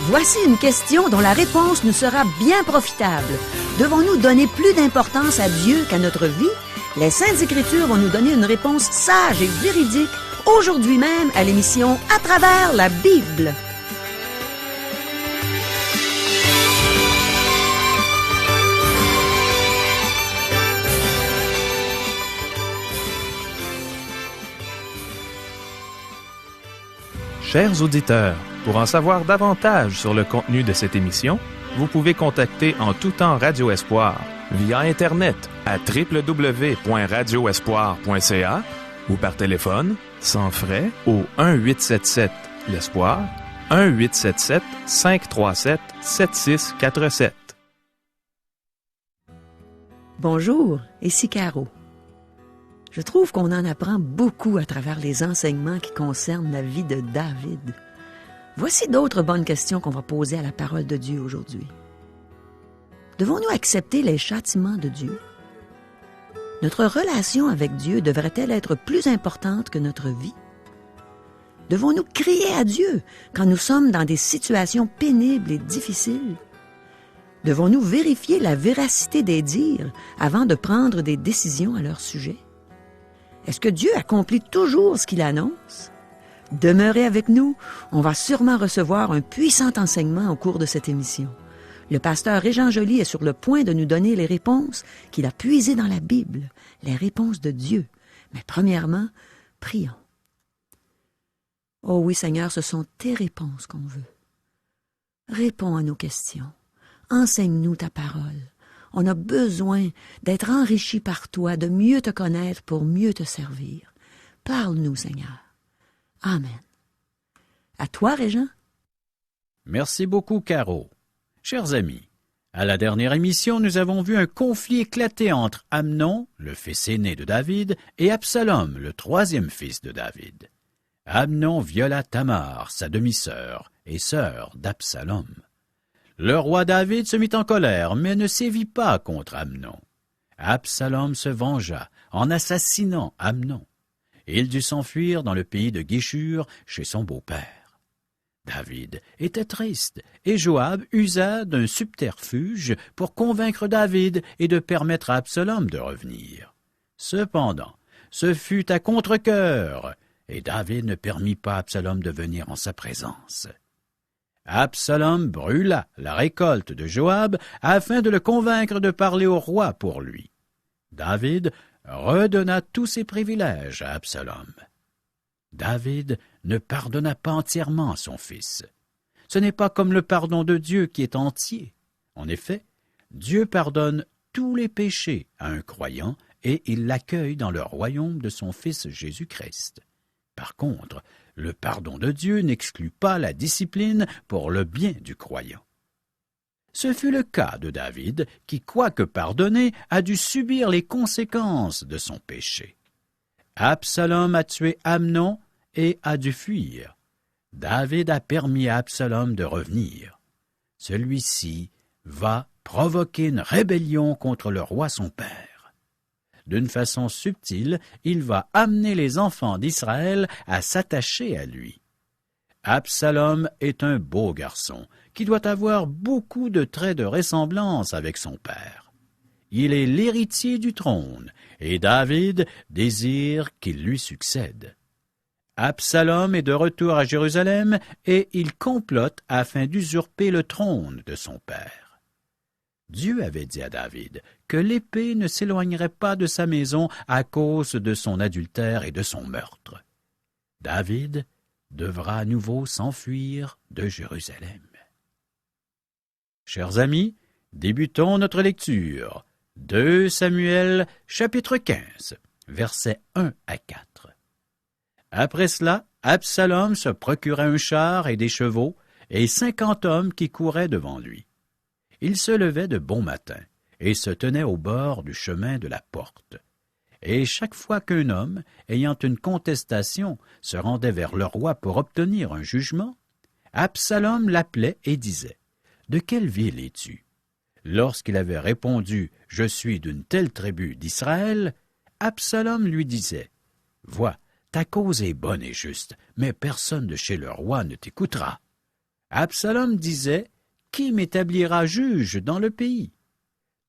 Voici une question dont la réponse nous sera bien profitable. Devons-nous donner plus d'importance à Dieu qu'à notre vie? Les Saintes Écritures vont nous donner une réponse sage et véridique aujourd'hui même à l'émission À travers la Bible. Chers auditeurs, pour en savoir davantage sur le contenu de cette émission, vous pouvez contacter en tout temps Radio Espoir via Internet à www.radioespoir.ca ou par téléphone, sans frais, au 1-877-l'Espoir, 1-877-537-7647. Bonjour, ici Caro. Je trouve qu'on en apprend beaucoup à travers les enseignements qui concernent la vie de David. Voici d'autres bonnes questions qu'on va poser à la parole de Dieu aujourd'hui. Devons-nous accepter les châtiments de Dieu? Notre relation avec Dieu devrait-elle être plus importante que notre vie? Devons-nous crier à Dieu quand nous sommes dans des situations pénibles et difficiles? Devons-nous vérifier la véracité des dires avant de prendre des décisions à leur sujet? Est-ce que Dieu accomplit toujours ce qu'il annonce? Demeurez avec nous, on va sûrement recevoir un puissant enseignement au cours de cette émission. Le pasteur Régent Joly est sur le point de nous donner les réponses qu'il a puisées dans la Bible, les réponses de Dieu. Mais premièrement, prions. Oh oui, Seigneur, ce sont tes réponses qu'on veut. Réponds à nos questions. Enseigne-nous ta parole. On a besoin d'être enrichis par toi, de mieux te connaître pour mieux te servir. Parle-nous, Seigneur. Amen. À toi, Régent. Merci beaucoup, Caro. Chers amis, à la dernière émission, nous avons vu un conflit éclater entre Amnon, le fils aîné de David, et Absalom, le troisième fils de David. Amnon viola Tamar, sa demi-sœur, et sœur d'Absalom. Le roi David se mit en colère, mais ne sévit pas contre Amnon. Absalom se vengea en assassinant Amnon. Il dut s'enfuir dans le pays de Guéshur chez son beau-père. David était triste, et Joab usa d'un subterfuge pour convaincre David et de permettre à Absalom de revenir. Cependant, ce fut à contre-cœur, et David ne permit pas à Absalom de venir en sa présence. Absalom brûla la récolte de Joab afin de le convaincre de parler au roi pour lui. David redonna tous ses privilèges à Absalom. David ne pardonna pas entièrement son fils. Ce n'est pas comme le pardon de Dieu qui est entier. En effet, Dieu pardonne tous les péchés à un croyant et il l'accueille dans le royaume de son Fils Jésus-Christ. Par contre, le pardon de Dieu n'exclut pas la discipline pour le bien du croyant. Ce fut le cas de David qui, quoique pardonné, a dû subir les conséquences de son péché. Absalom a tué Amnon et a dû fuir. David a permis à Absalom de revenir. Celui-ci va provoquer une rébellion contre le roi son père. D'une façon subtile, il va amener les enfants d'Israël à s'attacher à lui. Absalom est un beau garçon qui doit avoir beaucoup de traits de ressemblance avec son père. Il est l'héritier du trône et David désire qu'il lui succède. Absalom est de retour à Jérusalem et il complote afin d'usurper le trône de son père. Dieu avait dit à David que l'épée ne s'éloignerait pas de sa maison à cause de son adultère et de son meurtre. David devra à nouveau s'enfuir de Jérusalem. Chers amis, débutons notre lecture. 2 Samuel, chapitre 15, versets 1 à 4. Après cela, Absalom se procura un char et des chevaux, et 50 hommes qui couraient devant lui. Il se levait de bon matin, et se tenait au bord du chemin de la porte. Et chaque fois qu'un homme, ayant une contestation, se rendait vers le roi pour obtenir un jugement, Absalom l'appelait et disait « De quelle ville es-tu » Lorsqu'il avait répondu « Je suis d'une telle tribu d'Israël », Absalom lui disait « Vois, ta cause est bonne et juste, mais personne de chez le roi ne t'écoutera. » Absalom disait « Qui m'établira juge dans le pays ?»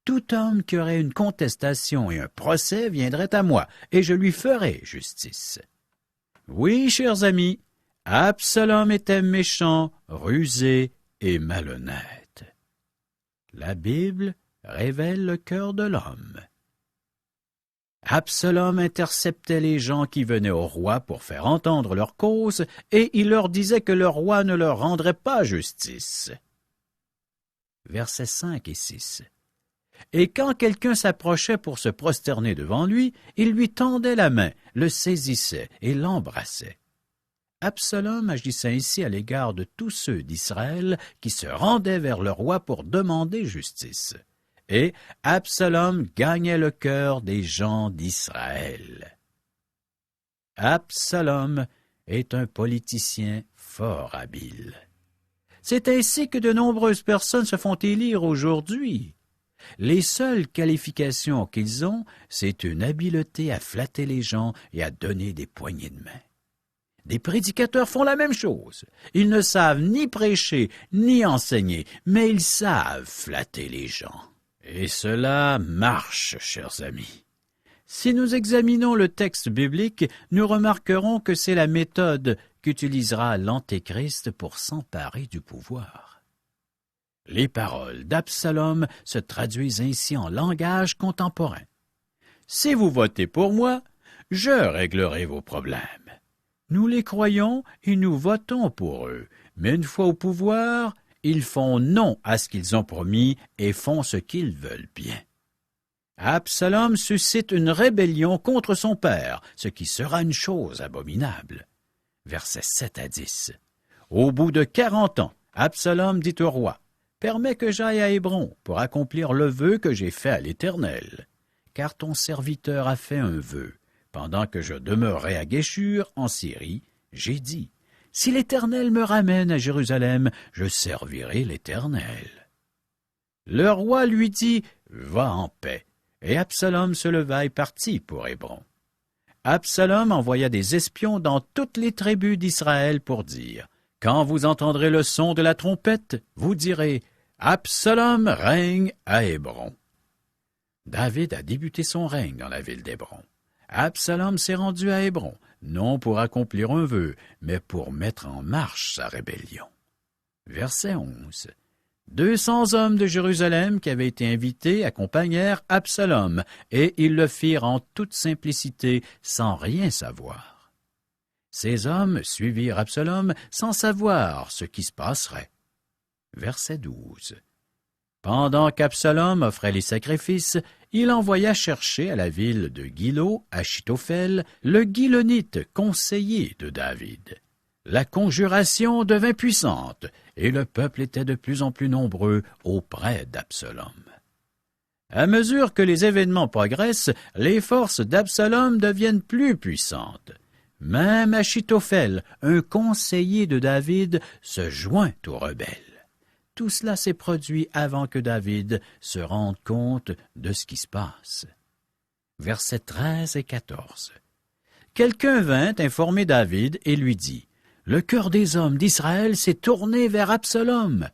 Tout homme qui aurait une contestation et un procès viendrait à moi, et je lui ferai justice. Oui, chers amis, Absalom était méchant, rusé et malhonnête. La Bible révèle le cœur de l'homme. Absalom interceptait les gens qui venaient au roi pour faire entendre leur cause, et il leur disait que le roi ne leur rendrait pas justice. Versets 5 et 6. Et quand quelqu'un s'approchait pour se prosterner devant lui, il lui tendait la main, le saisissait et l'embrassait. Absalom agissait ainsi à l'égard de tous ceux d'Israël qui se rendaient vers le roi pour demander justice. Et Absalom gagnait le cœur des gens d'Israël. Absalom est un politicien fort habile. C'est ainsi que de nombreuses personnes se font élire aujourd'hui. Les seules qualifications qu'ils ont, c'est une habileté à flatter les gens et à donner des poignées de main. Des prédicateurs font la même chose. Ils ne savent ni prêcher, ni enseigner, mais ils savent flatter les gens. Et cela marche, chers amis. Si nous examinons le texte biblique, nous remarquerons que c'est la méthode qu'utilisera l'Antéchrist pour s'emparer du pouvoir. Les paroles d'Absalom se traduisent ainsi en langage contemporain. « Si vous votez pour moi, je réglerai vos problèmes. » Nous les croyons et nous votons pour eux, mais une fois au pouvoir, ils font non à ce qu'ils ont promis et font ce qu'ils veulent bien. Absalom suscite une rébellion contre son père, ce qui sera une chose abominable. Versets 7 à 10. Au bout de 40 ans, Absalom dit au roi, « Permets que j'aille à Hébron pour accomplir le vœu que j'ai fait à l'Éternel, car ton serviteur a fait un vœu. Pendant que je demeurais à Guéshur, en Syrie, j'ai dit, « Si l'Éternel me ramène à Jérusalem, je servirai l'Éternel. » Le roi lui dit, « Va en paix. » Et Absalom se leva et partit pour Hébron. Absalom envoya des espions dans toutes les tribus d'Israël pour dire, « Quand vous entendrez le son de la trompette, vous direz, « Absalom règne à Hébron. » David a débuté son règne dans la ville d'Hébron. Absalom s'est rendu à Hébron, non pour accomplir un vœu, mais pour mettre en marche sa rébellion. Verset 11. 200 hommes de Jérusalem qui avaient été invités accompagnèrent Absalom, et ils le firent en toute simplicité, sans rien savoir. Ces hommes suivirent Absalom sans savoir ce qui se passerait. Verset 12. Pendant qu'Absalom offrait les sacrifices, il envoya chercher à la ville de Gilo Achitophel, le Gilonite conseiller de David. La conjuration devint puissante, et le peuple était de plus en plus nombreux auprès d'Absalom. À mesure que les événements progressent, les forces d'Absalom deviennent plus puissantes. Même Achitophel, un conseiller de David, se joint aux rebelles. Tout cela s'est produit avant que David se rende compte de ce qui se passe. Versets 13 et 14. Quelqu'un vint informer David et lui dit, « Le cœur des hommes d'Israël s'est tourné vers Absalom. »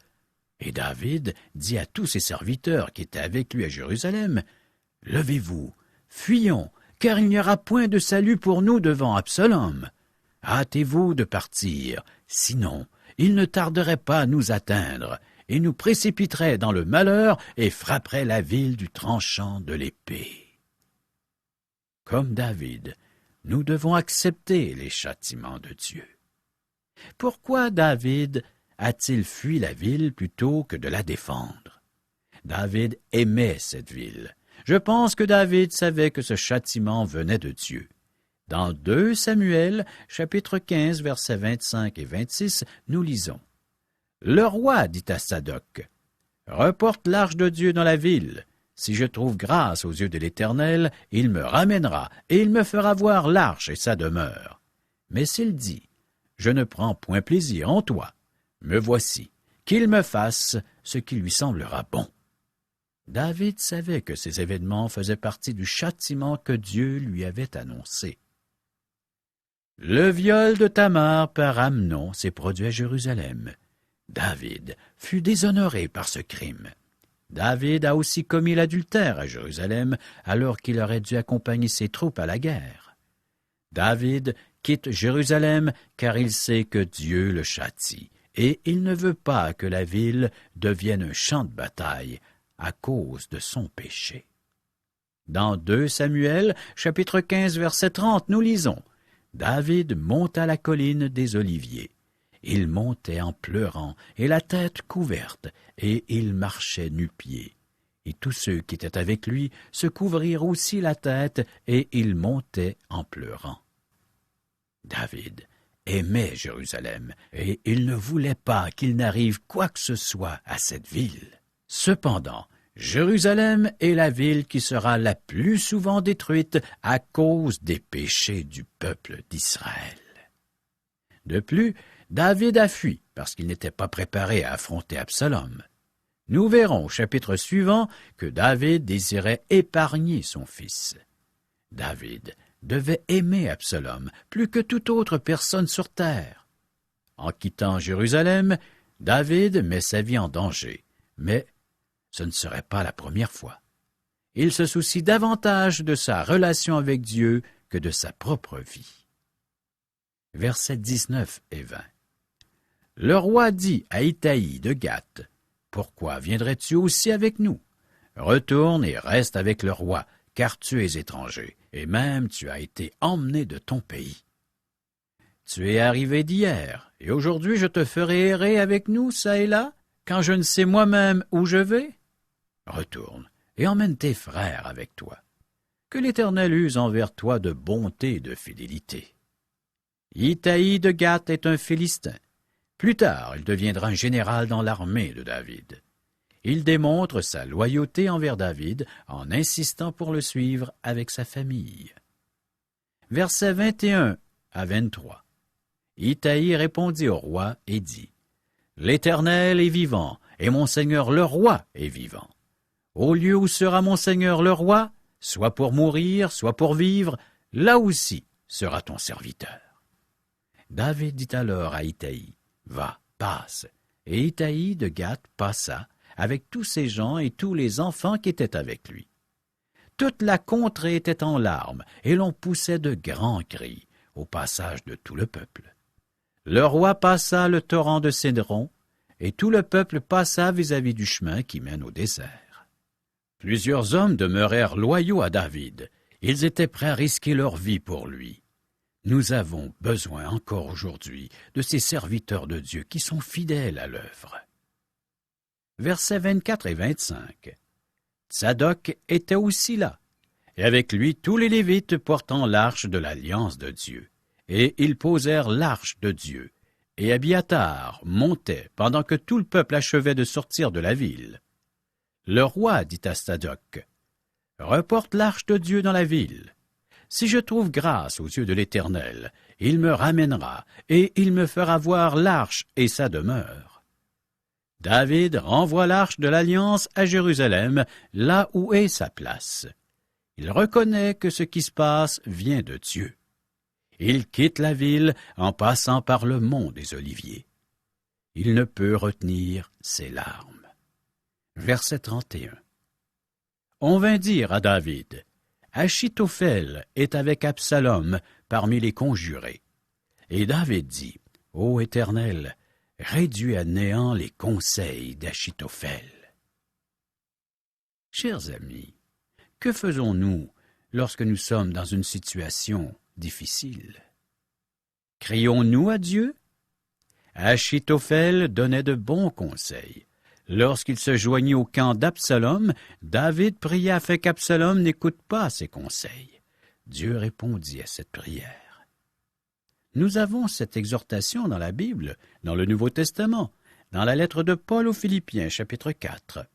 Et David dit à tous ses serviteurs qui étaient avec lui à Jérusalem, « Levez-vous, fuyons, car il n'y aura point de salut pour nous devant Absalom. Hâtez-vous de partir, sinon il ne tarderait pas à nous atteindre, et nous précipiterait dans le malheur et frapperait la ville du tranchant de l'épée. » Comme David, nous devons accepter les châtiments de Dieu. Pourquoi David a-t-il fui la ville plutôt que de la défendre? David aimait cette ville. Je pense que David savait que ce châtiment venait de Dieu. Dans 2 Samuel, chapitre 15, versets 25 et 26, nous lisons. Le roi dit à Sadoc, « Reporte l'arche de Dieu dans la ville. Si je trouve grâce aux yeux de l'Éternel, il me ramènera, et il me fera voir l'arche et sa demeure. Mais s'il dit, « Je ne prends point plaisir en toi, me voici, qu'il me fasse ce qui lui semblera bon. » David savait que ces événements faisaient partie du châtiment que Dieu lui avait annoncé. Le viol de Tamar par Amnon s'est produit à Jérusalem. David fut déshonoré par ce crime. David a aussi commis l'adultère à Jérusalem alors qu'il aurait dû accompagner ses troupes à la guerre. David quitte Jérusalem car il sait que Dieu le châtie et il ne veut pas que la ville devienne un champ de bataille à cause de son péché. Dans 2 Samuel, chapitre 15, verset 30, nous lisons « David monta la colline des Oliviers. Il montait en pleurant et la tête couverte, et il marchait nu-pieds. Et tous ceux qui étaient avec lui se couvrirent aussi la tête, et il montait en pleurant. » David aimait Jérusalem, et il ne voulait pas qu'il n'arrive quoi que ce soit à cette ville. Cependant, Jérusalem est la ville qui sera la plus souvent détruite à cause des péchés du peuple d'Israël. De plus, David a fui parce qu'il n'était pas préparé à affronter Absalom. Nous verrons au chapitre suivant que David désirait épargner son fils. David devait aimer Absalom plus que toute autre personne sur terre. En quittant Jérusalem, David met sa vie en danger, mais ce ne serait pas la première fois. Il se soucie davantage de sa relation avec Dieu que de sa propre vie. Versets 19 et 20. Le roi dit à Itaï de Gath, « Pourquoi viendrais-tu aussi avec nous? Retourne et reste avec le roi, car tu es étranger, et même tu as été emmené de ton pays. Tu es arrivé d'hier, et aujourd'hui je te ferai errer avec nous, çà et là, quand je ne sais moi-même où je vais? Retourne, et emmène tes frères avec toi. Que l'Éternel use envers toi de bonté et de fidélité. » Itaï de Gath est un Philistin. Plus tard, il deviendra un général dans l'armée de David. Il démontre sa loyauté envers David en insistant pour le suivre avec sa famille. Versets 21 à 23. Itaï répondit au roi et dit, « L'Éternel est vivant, et mon Seigneur le roi est vivant. Au lieu où sera mon Seigneur le roi, soit pour mourir, soit pour vivre, là aussi sera ton serviteur. » David dit alors à Itaï, « Va, passe. » Et Itaï de Gath passa, avec tous ses gens et tous les enfants qui étaient avec lui. Toute la contrée était en larmes, et l'on poussait de grands cris au passage de tout le peuple. Le roi passa le torrent de Cédron, et tout le peuple passa vis-à-vis du chemin qui mène au désert. Plusieurs hommes demeurèrent loyaux à David. Ils étaient prêts à risquer leur vie pour lui. Nous avons besoin encore aujourd'hui de ces serviteurs de Dieu qui sont fidèles à l'œuvre. Versets 24 et 25. Tsadok était aussi là, et avec lui tous les Lévites portant l'arche de l'alliance de Dieu. Et ils posèrent l'arche de Dieu, et Abiatar montait pendant que tout le peuple achevait de sortir de la ville. Le roi dit à Tsadok, « Reporte l'arche de Dieu dans la ville. Si je trouve grâce aux yeux de l'Éternel, il me ramènera, et il me fera voir l'arche et sa demeure. » David renvoie l'arche de l'Alliance à Jérusalem, là où est sa place. Il reconnaît que ce qui se passe vient de Dieu. Il quitte la ville en passant par le mont des Oliviers. Il ne peut retenir ses larmes. Verset 31. On vint dire à David, « Achitophel est avec Absalom parmi les conjurés. » Et David dit, « Ô Éternel, réduis à néant les conseils d'Achitophel. » Chers amis, que faisons-nous lorsque nous sommes dans une situation difficile? Crions-nous à Dieu? Achitophel donnait de bons conseils. Lorsqu'il se joignit au camp d'Absalom, David pria afin qu'Absalom n'écoute pas ses conseils. Dieu répondit à cette prière. Nous avons cette exhortation dans la Bible, dans le Nouveau Testament, dans la lettre de Paul aux Philippiens, chapitre 4,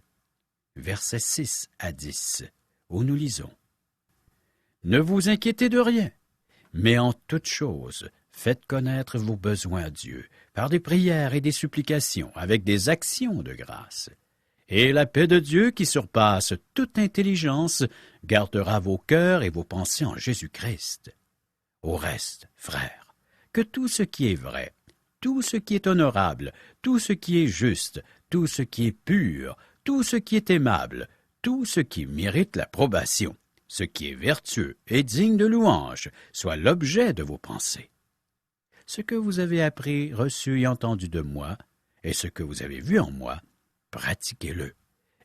versets 6 à 10, où nous lisons « Ne vous inquiétez de rien, mais en toute chose, faites connaître vos besoins à Dieu, par des prières et des supplications, avec des actions de grâce. Et la paix de Dieu, qui surpasse toute intelligence, gardera vos cœurs et vos pensées en Jésus-Christ. Au reste, frères, que tout ce qui est vrai, tout ce qui est honorable, tout ce qui est juste, tout ce qui est pur, tout ce qui est aimable, tout ce qui mérite l'approbation, ce qui est vertueux et digne de louange, soit l'objet de vos pensées. Ce que vous avez appris, reçu et entendu de moi, et ce que vous avez vu en moi, pratiquez-le,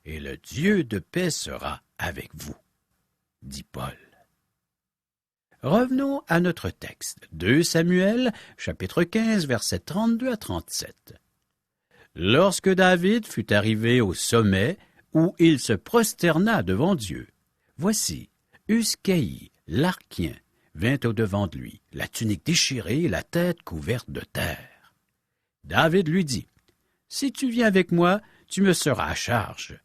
et le Dieu de paix sera avec vous, dit Paul. Revenons à notre texte, 2 Samuel, chapitre 15, versets 32 à 37. Lorsque David fut arrivé au sommet où il se prosterna devant Dieu, voici, Uscaï, l'Archien, vint au-devant de lui, la tunique déchirée et la tête couverte de terre. David lui dit, « Si tu viens avec moi, tu me seras à charge.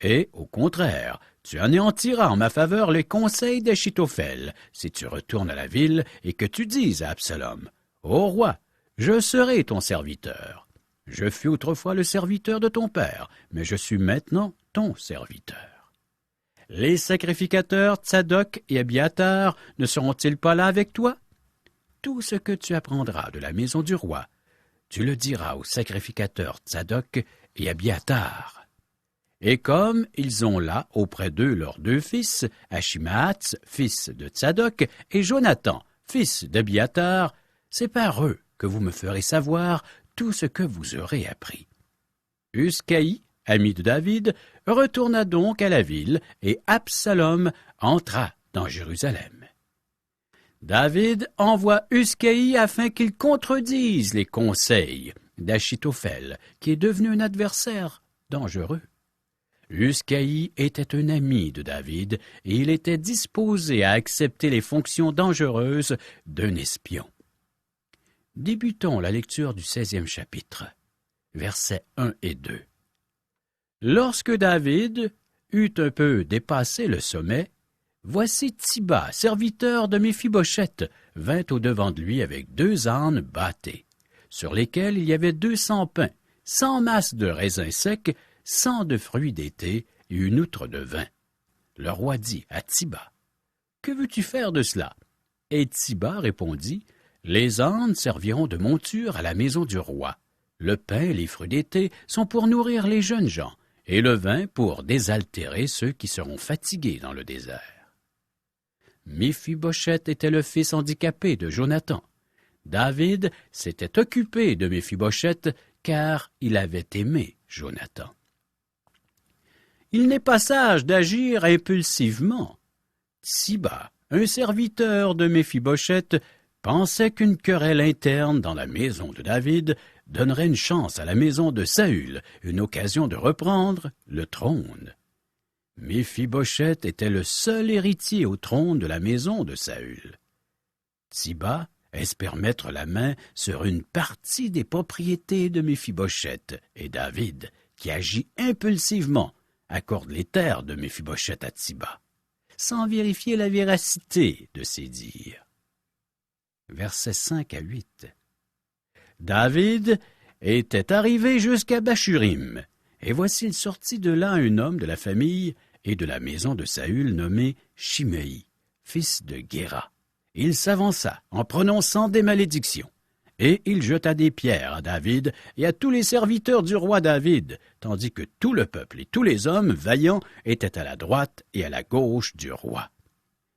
Et, au contraire, tu anéantiras en ma faveur les conseils d'Achitophel, si tu retournes à la ville et que tu dises à Absalom, « Ô roi, je serai ton serviteur. Je fus autrefois le serviteur de ton père, mais je suis maintenant ton serviteur. » Les sacrificateurs Tsadok et Abiatar ne seront-ils pas là avec toi? Tout ce que tu apprendras de la maison du roi, tu le diras aux sacrificateurs Tsadok et Abiatar. Et comme ils ont là auprès d'eux leurs 2 fils, Achimaatz, fils de Tsadok, et Jonathan, fils d'Abiatar, c'est par eux que vous me ferez savoir tout ce que vous aurez appris. Uscaï, ami de David, retourna donc à la ville, et Absalom entra dans Jérusalem. David envoie Uscaï afin qu'il contredise les conseils d'Achitophel, qui est devenu un adversaire dangereux. Uscaï était un ami de David, et il était disposé à accepter les fonctions dangereuses d'un espion. Débutons la lecture du 16e chapitre, versets 1 et 2. Lorsque David eut un peu dépassé le sommet, voici Tsiba, serviteur de Méphibosheth, vint au-devant de lui avec 2 ânes bâtés, sur lesquels il y avait 200 pains, 100 masses de raisins secs, 100 de fruits d'été et une outre de vin. Le roi dit à Tsiba, « Que veux-tu faire de cela? » Et Tsiba répondit, « Les ânes serviront de monture à la maison du roi. Le pain et les fruits d'été sont pour nourrir les jeunes gens, et le vin pour désaltérer ceux qui seront fatigués dans le désert. » Méphibosheth était le fils handicapé de Jonathan. David s'était occupé de Méphibosheth car il avait aimé Jonathan. Il n'est pas sage d'agir impulsivement. Tsiba, un serviteur de Méphibosheth, pensait qu'une querelle interne dans la maison de David donnerait une chance à la maison de Saül, une occasion de reprendre le trône. Méphibosheth était le seul héritier au trône de la maison de Saül. Tsiba espère mettre la main sur une partie des propriétés de Méphibosheth, et David, qui agit impulsivement, accorde les terres de Méphibosheth à Tsiba, sans vérifier la véracité de ses dires. Versets 5 à 8. David était arrivé jusqu'à Bachurim, et voici il sortit de là un homme de la famille et de la maison de Saül nommé Shimei, fils de Guéra. Il s'avança en prononçant des malédictions, et il jeta des pierres à David et à tous les serviteurs du roi David, tandis que tout le peuple et tous les hommes vaillants étaient à la droite et à la gauche du roi.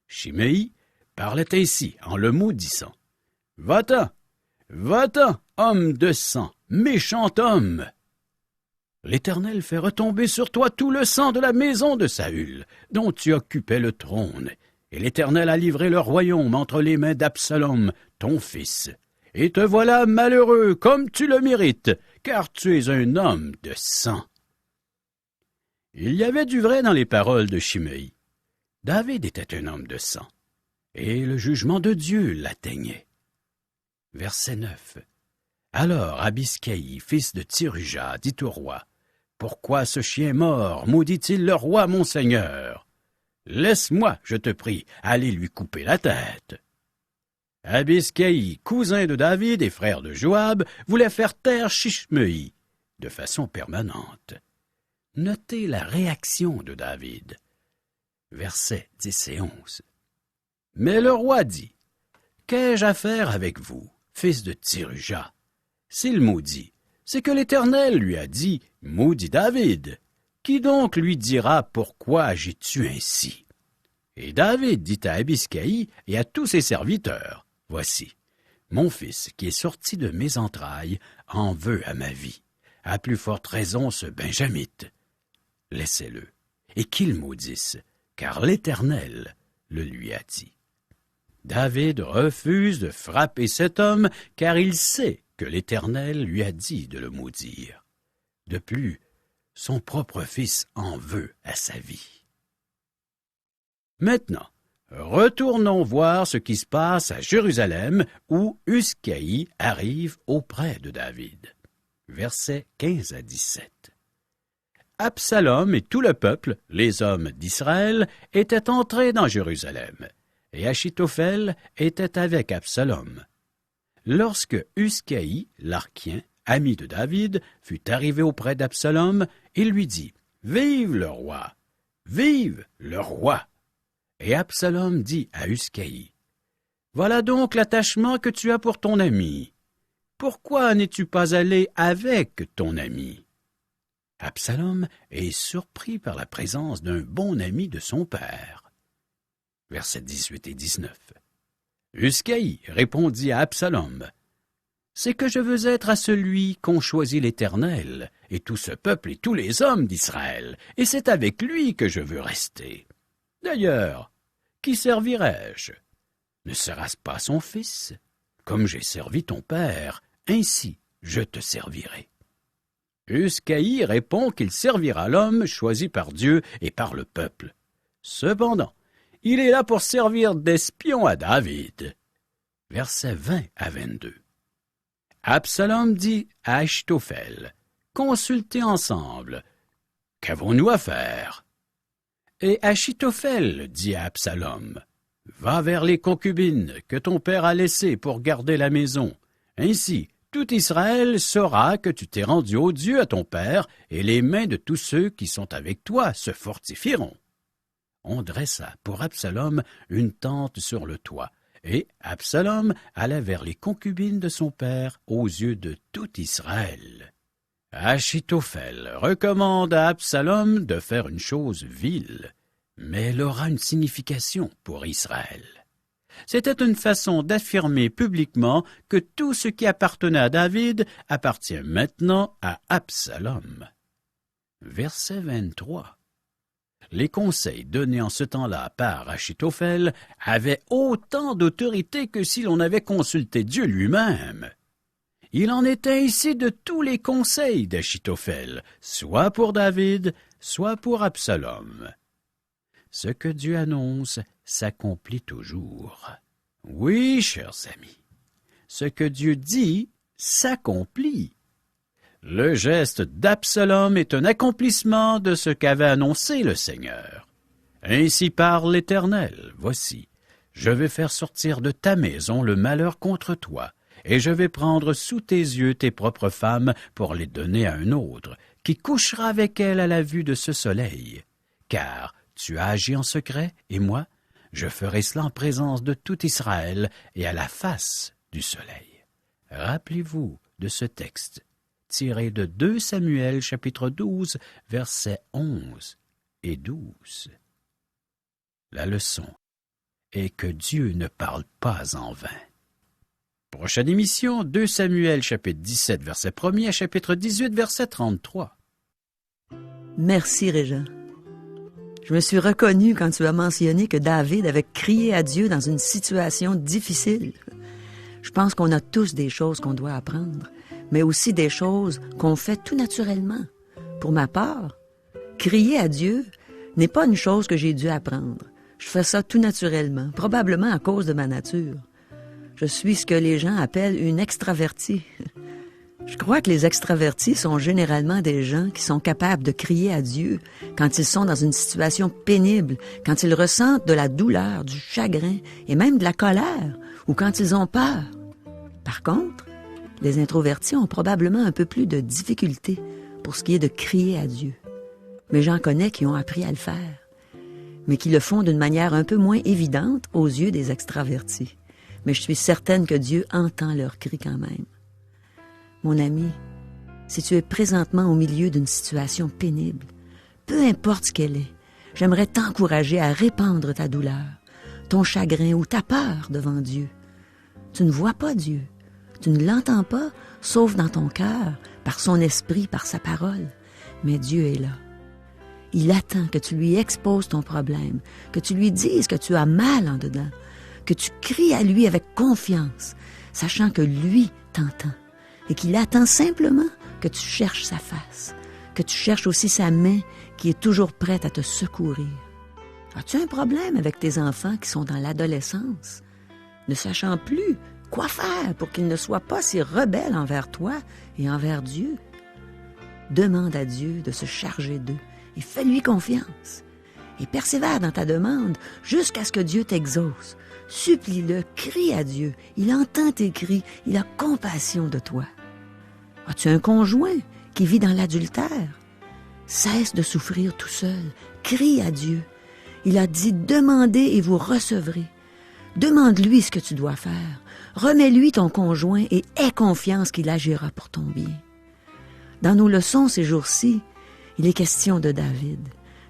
Shimei parlait ainsi en le maudissant. « Va-t'en, va-t'en, homme de sang, méchant homme! L'Éternel fait retomber sur toi tout le sang de la maison de Saül, dont tu occupais le trône, et l'Éternel a livré le royaume entre les mains d'Absalom, ton fils. Et te voilà malheureux comme tu le mérites, car tu es un homme de sang. » Il y avait du vrai dans les paroles de Shimei. David était un homme de sang, et le jugement de Dieu l'atteignait. Verset 9. Alors Abiscaï, fils de Tseruja, dit au roi, « Pourquoi ce chien mort maudit-il le roi mon seigneur? Laisse-moi, je te prie, aller lui couper la tête. » Abiscaï, cousin de David et frère de Joab, voulait faire taire Shimei de façon permanente. Notez la réaction de David. Versets 10 et 11. Mais le roi dit, « Qu'ai-je à faire avec vous, fils de Tseruja? S'il maudit, c'est que l'Éternel lui a dit, « Maudit David ». Qui donc lui dira, « Pourquoi agis-tu ainsi » Et David dit à Abiscaï et à tous ses serviteurs, « Voici, mon fils qui est sorti de mes entrailles en veut à ma vie. À plus forte raison ce Benjamite. Laissez-le, et qu'il maudisse, car l'Éternel le lui a dit. » David refuse de frapper cet homme, car il sait que l'Éternel lui a dit de le maudire. De plus, son propre fils en veut à sa vie. Maintenant, retournons voir ce qui se passe à Jérusalem, où Uscaï arrive auprès de David. Versets 15 à 17. Absalom et tout le peuple, les hommes d'Israël, étaient entrés dans Jérusalem, et Achitophel était avec Absalom. Lorsque Uscaï, l'Archien, ami de David, fut arrivé auprès d'Absalom, il lui dit, « Vive le roi! Vive le roi! » Et Absalom dit à Uscaï, « Voilà donc l'attachement que tu as pour ton ami. Pourquoi n'es-tu pas allé avec ton ami? » Absalom est surpris par la présence d'un bon ami de son père. Versets 18 et 19. Uscaï répondit à Absalom, « C'est que je veux être à celui qu'ont choisi l'Éternel, et tout ce peuple et tous les hommes d'Israël, et c'est avec lui que je veux rester. D'ailleurs, qui servirai-je? Ne sera-ce pas son fils? Comme j'ai servi ton père, ainsi je te servirai. » Uscaï répond qu'il servira l'homme choisi par Dieu et par le peuple. Cependant, il est là pour servir d'espion à David. Versets 20 à 22. Absalom dit à Achitophel, « Consultez ensemble. Qu'avons-nous à faire? » Et Achitophel dit à Absalom, « Va vers les concubines que ton père a laissées pour garder la maison. Ainsi, tout Israël saura que tu t'es rendu odieux à ton père, et les mains de tous ceux qui sont avec toi se fortifieront. » On dressa pour Absalom une tente sur le toit, et Absalom alla vers les concubines de son père aux yeux de tout Israël. Achitophel recommande à Absalom de faire une chose vile, mais elle aura une signification pour Israël. C'était une façon d'affirmer publiquement que tout ce qui appartenait à David appartient maintenant à Absalom. Verset 23. Les conseils donnés en ce temps-là par Achitophel avaient autant d'autorité que si l'on avait consulté Dieu lui-même. Il en était ainsi de tous les conseils d'Achitophel, soit pour David, soit pour Absalom. Ce que Dieu annonce s'accomplit toujours. Oui, chers amis, ce que Dieu dit s'accomplit. Le geste d'Absalom est un accomplissement de ce qu'avait annoncé le Seigneur. Ainsi parle l'Éternel, voici, je vais faire sortir de ta maison le malheur contre toi, et je vais prendre sous tes yeux tes propres femmes pour les donner à un autre, qui couchera avec elles à la vue de ce soleil. Car tu as agi en secret, et moi, je ferai cela en présence de tout Israël et à la face du soleil. Rappelez-vous de ce texte, tiré de 2 Samuel, chapitre 12, versets 11 et 12. La leçon est que Dieu ne parle pas en vain. Prochaine émission, 2 Samuel, chapitre 17, verset 1er à chapitre 18, verset 33. Merci, Régent. Je me suis reconnu quand tu as mentionné que David avait crié à Dieu dans une situation difficile. Je pense qu'on a tous des choses qu'on doit apprendre, mais aussi des choses qu'on fait tout naturellement. Pour ma part, crier à Dieu n'est pas une chose que j'ai dû apprendre. Je fais ça tout naturellement, probablement à cause de ma nature. Je suis ce que les gens appellent une extravertie. Je crois que les extravertis sont généralement des gens qui sont capables de crier à Dieu quand ils sont dans une situation pénible, quand ils ressentent de la douleur, du chagrin et même de la colère, ou quand ils ont peur. Par contre, les introvertis ont probablement un peu plus de difficulté pour ce qui est de crier à Dieu. Mais j'en connais qui ont appris à le faire, mais qui le font d'une manière un peu moins évidente aux yeux des extravertis. Mais je suis certaine que Dieu entend leurs cris quand même. Mon ami, si tu es présentement au milieu d'une situation pénible, peu importe ce qu'elle est, j'aimerais t'encourager à répandre ta douleur, ton chagrin ou ta peur devant Dieu. Tu ne vois pas Dieu, tu ne l'entends pas, sauf dans ton cœur, par son esprit, par sa parole. Mais Dieu est là. Il attend que tu lui exposes ton problème, que tu lui dises que tu as mal en dedans, que tu cries à lui avec confiance, sachant que lui t'entend et qu'il attend simplement que tu cherches sa face, que tu cherches aussi sa main qui est toujours prête à te secourir. As-tu un problème avec tes enfants qui sont dans l'adolescence, ne sachant plus quoi faire pour qu'ils ne soient pas si rebelles envers toi et envers Dieu? Demande à Dieu de se charger d'eux et fais-lui confiance. Et persévère dans ta demande jusqu'à ce que Dieu t'exauce. Supplie-le, crie à Dieu. Il entend tes cris, il a compassion de toi. As-tu un conjoint qui vit dans l'adultère? Cesse de souffrir tout seul. Crie à Dieu. Il a dit « Demandez et vous recevrez ». Demande-lui ce que tu dois faire. Remets-lui ton conjoint et aie confiance qu'il agira pour ton bien. Dans nos leçons ces jours-ci, il est question de David.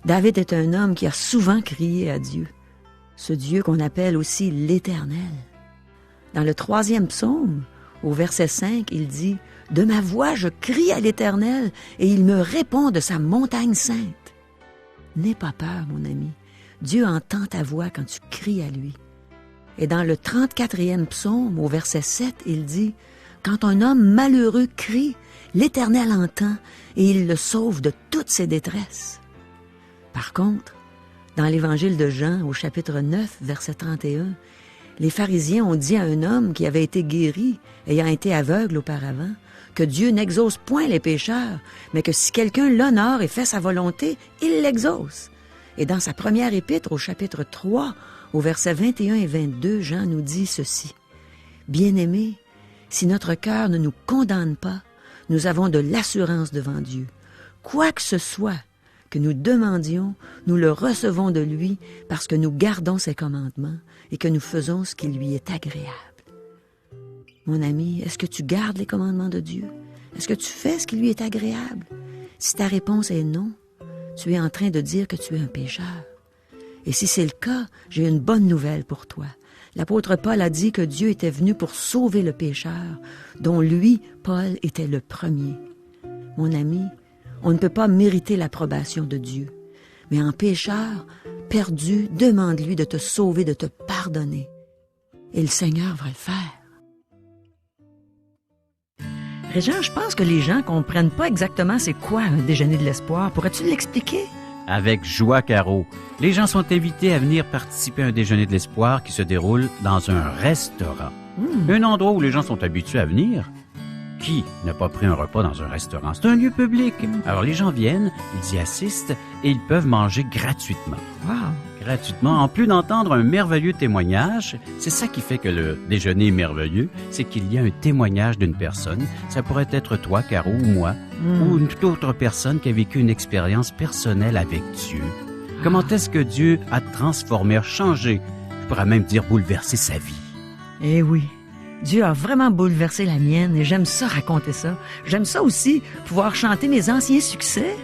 David est un homme qui a souvent crié à Dieu, ce Dieu qu'on appelle aussi l'Éternel. Dans le 3e psaume, au verset 5, il dit « De ma voix je crie à l'Éternel et il me répond de sa montagne sainte. » N'aie pas peur, mon ami. Dieu entend ta voix quand tu cries à lui. Et dans le 34e psaume, au verset 7, il dit « Quand un homme malheureux crie, l'Éternel entend et il le sauve de toutes ses détresses. » Par contre, dans l'Évangile de Jean, au chapitre 9, verset 31, les pharisiens ont dit à un homme qui avait été guéri, ayant été aveugle auparavant, que Dieu n'exauce point les pécheurs, mais que si quelqu'un l'honore et fait sa volonté, il l'exauce. Et dans sa première épître, au chapitre 3, au verset 21 et 22, Jean nous dit ceci. « Bien-aimés, si notre cœur ne nous condamne pas, nous avons de l'assurance devant Dieu. Quoi que ce soit que nous demandions, nous le recevons de lui parce que nous gardons ses commandements et que nous faisons ce qui lui est agréable. » Mon ami, est-ce que tu gardes les commandements de Dieu? Est-ce que tu fais ce qui lui est agréable? Si ta réponse est non, tu es en train de dire que tu es un pécheur. Et si c'est le cas, j'ai une bonne nouvelle pour toi. L'apôtre Paul a dit que Dieu était venu pour sauver le pécheur, dont lui, Paul, était le premier. Mon ami, on ne peut pas mériter l'approbation de Dieu. Mais en pécheur, perdu, demande-lui de te sauver, de te pardonner. Et le Seigneur va le faire. Régent, je pense que les gens comprennent pas exactement c'est quoi un déjeuner de l'espoir. Pourrais-tu l'expliquer? Avec joie, Caro. Les gens sont invités à venir participer à un déjeuner de l'espoir qui se déroule dans un restaurant. Un endroit où les gens sont habitués à venir. Qui n'a pas pris un repas dans un restaurant? C'est un lieu public. Alors les gens viennent, ils y assistent et ils peuvent manger gratuitement. Wow! Gratuitement, en plus d'entendre un merveilleux témoignage. C'est ça qui fait que le déjeuner est merveilleux, c'est qu'il y a un témoignage d'une personne. Ça pourrait être toi, Caro, ou moi, ou une toute autre personne qui a vécu une expérience personnelle avec Dieu. Comment est-ce que Dieu a transformé, changé, je pourrais même dire bouleversé sa vie? Eh oui, Dieu a vraiment bouleversé la mienne et j'aime ça raconter ça. J'aime ça aussi, pouvoir chanter mes anciens succès.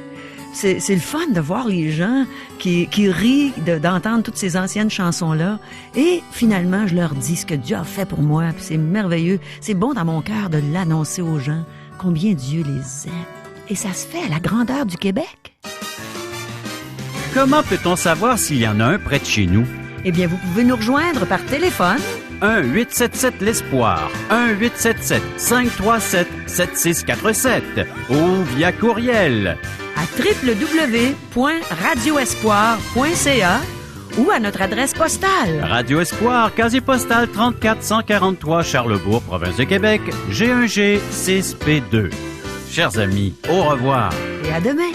C'est le fun de voir les gens qui rient d'entendre toutes ces anciennes chansons-là. Et finalement, je leur dis ce que Dieu a fait pour moi. Puis c'est merveilleux. C'est bon dans mon cœur de l'annoncer aux gens, combien Dieu les aime. Et ça se fait à la grandeur du Québec. Comment peut-on savoir s'il y en a un près de chez nous? Eh bien, vous pouvez nous rejoindre par téléphone. 1-877-L'Espoir, 1-877-537-7647 ou via courriel à www.radioespoir.ca ou à notre adresse postale. Radio Espoir, casier postal 34 Charlebourg, province de Québec, G1G 6P2. Chers amis, au revoir. Et à demain.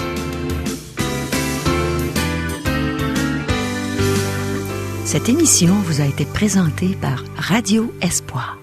Cette émission vous a été présentée par Radio Espoir.